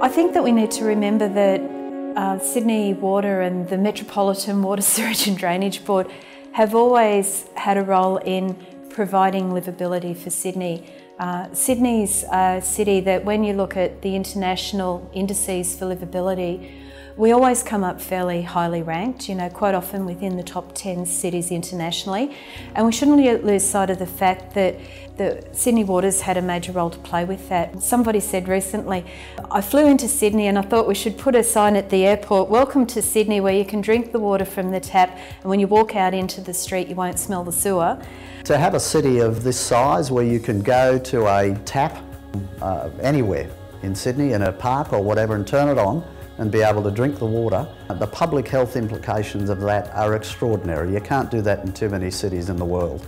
I think that we need to remember that Sydney Water and the Metropolitan Water, Sewerage and Drainage Board have always had a role in providing livability for Sydney. Sydney's a city that, when you look at the international indices for livability, we always come up fairly highly ranked, quite often within the top 10 cities internationally. And we shouldn't lose sight of the fact that the Sydney Water's had a major role to play with that. Somebody said recently, I flew into Sydney and I thought we should put a sign at the airport, welcome to Sydney, where you can drink the water from the tap, and when you walk out into the street you won't smell the sewer. To have a city of this size where you can go to a tap anywhere in Sydney, in a park or whatever, and turn it on and be able to drink the water, the public health implications of that are extraordinary. You can't do that in too many cities in the world.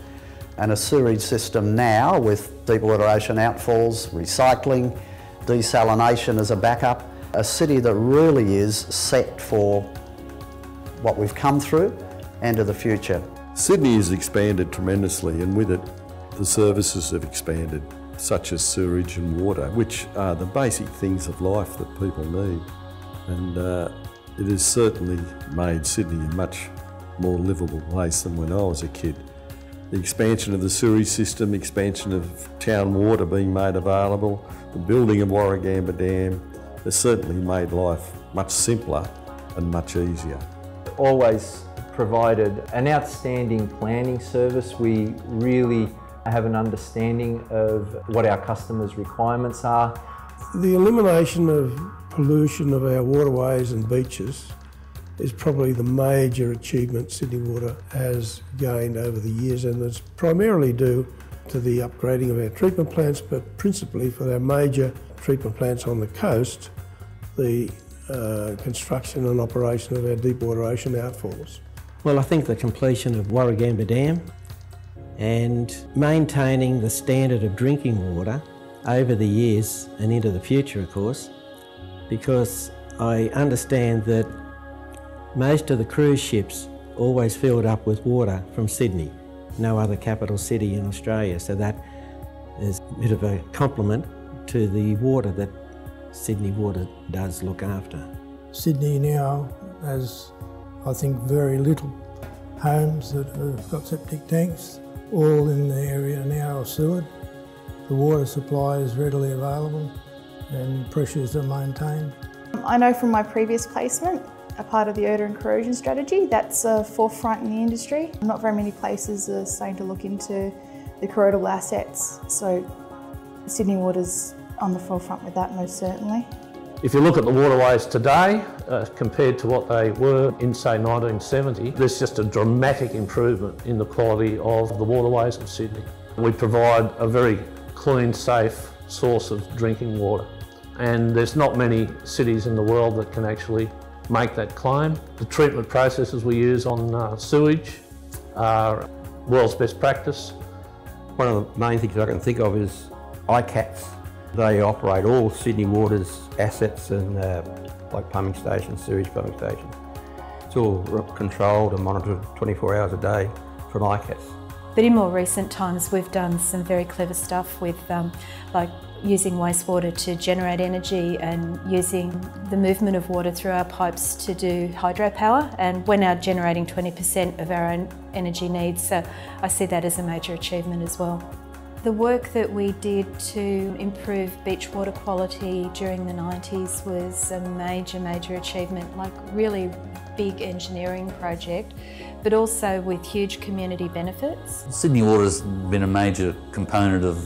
And a sewerage system now with deepwater ocean outfalls, recycling, desalination as a backup, a city that really is set for what we've come through and to the future. Sydney has expanded tremendously, and with it the services have expanded, such as sewerage and water, which are the basic things of life that people need. And it has certainly made Sydney a much more livable place than when I was a kid. The expansion of the sewerage system, expansion of town water being made available, the building of Warragamba Dam has certainly made life much simpler and much easier. Always provided an outstanding planning service. We really have an understanding of what our customers' requirements are. The elimination of pollution of our waterways and beaches is probably the major achievement Sydney Water has gained over the years, and it's primarily due to the upgrading of our treatment plants, but principally for our major treatment plants on the coast, the construction and operation of our deepwater ocean outfalls. Well, I think the completion of Warragamba Dam and maintaining the standard of drinking water over the years and into the future, of course, because I understand that most of the cruise ships always filled up with water from Sydney, no other capital city in Australia, so that is a bit of a compliment to the water that Sydney Water does look after. Sydney now has, I think, very little homes that have got septic tanks. All in the area now are sewered. The water supply is readily available and pressures are maintained. I know from my previous placement, a part of the odour and corrosion strategy, that's a forefront in the industry. Not very many places are starting to look into the corrodable assets, so Sydney Water's on the forefront with that, most certainly. If you look at the waterways today compared to what they were in, say, 1970, there's just a dramatic improvement in the quality of the waterways of Sydney. We provide a very clean, safe source of drinking water, and there's not many cities in the world that can actually make that claim. The treatment processes we use on sewage are world's best practice. One of the main things I can think of is ICATS. They operate all Sydney Water's assets and like pumping stations, sewage pumping stations. It's all controlled and monitored 24 hours a day from ICATS. But in more recent times we've done some very clever stuff with like using wastewater to generate energy and using the movement of water through our pipes to do hydropower, and we're now generating 20% of our own energy needs, so I see that as a major achievement as well. The work that we did to improve beach water quality during the 90s was a major achievement, like really big engineering project, but also with huge community benefits. Sydney Water's been a major component of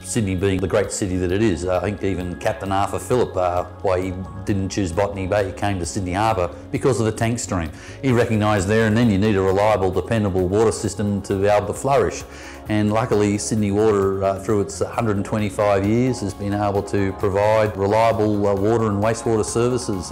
Sydney being the great city that it is. I think even Captain Arthur Phillip, why he didn't choose Botany Bay, he came to Sydney Harbour because of the tank stream. He recognised there and then you need a reliable, dependable water system to be able to flourish. And luckily Sydney Water, through its 125 years, has been able to provide reliable water and wastewater services.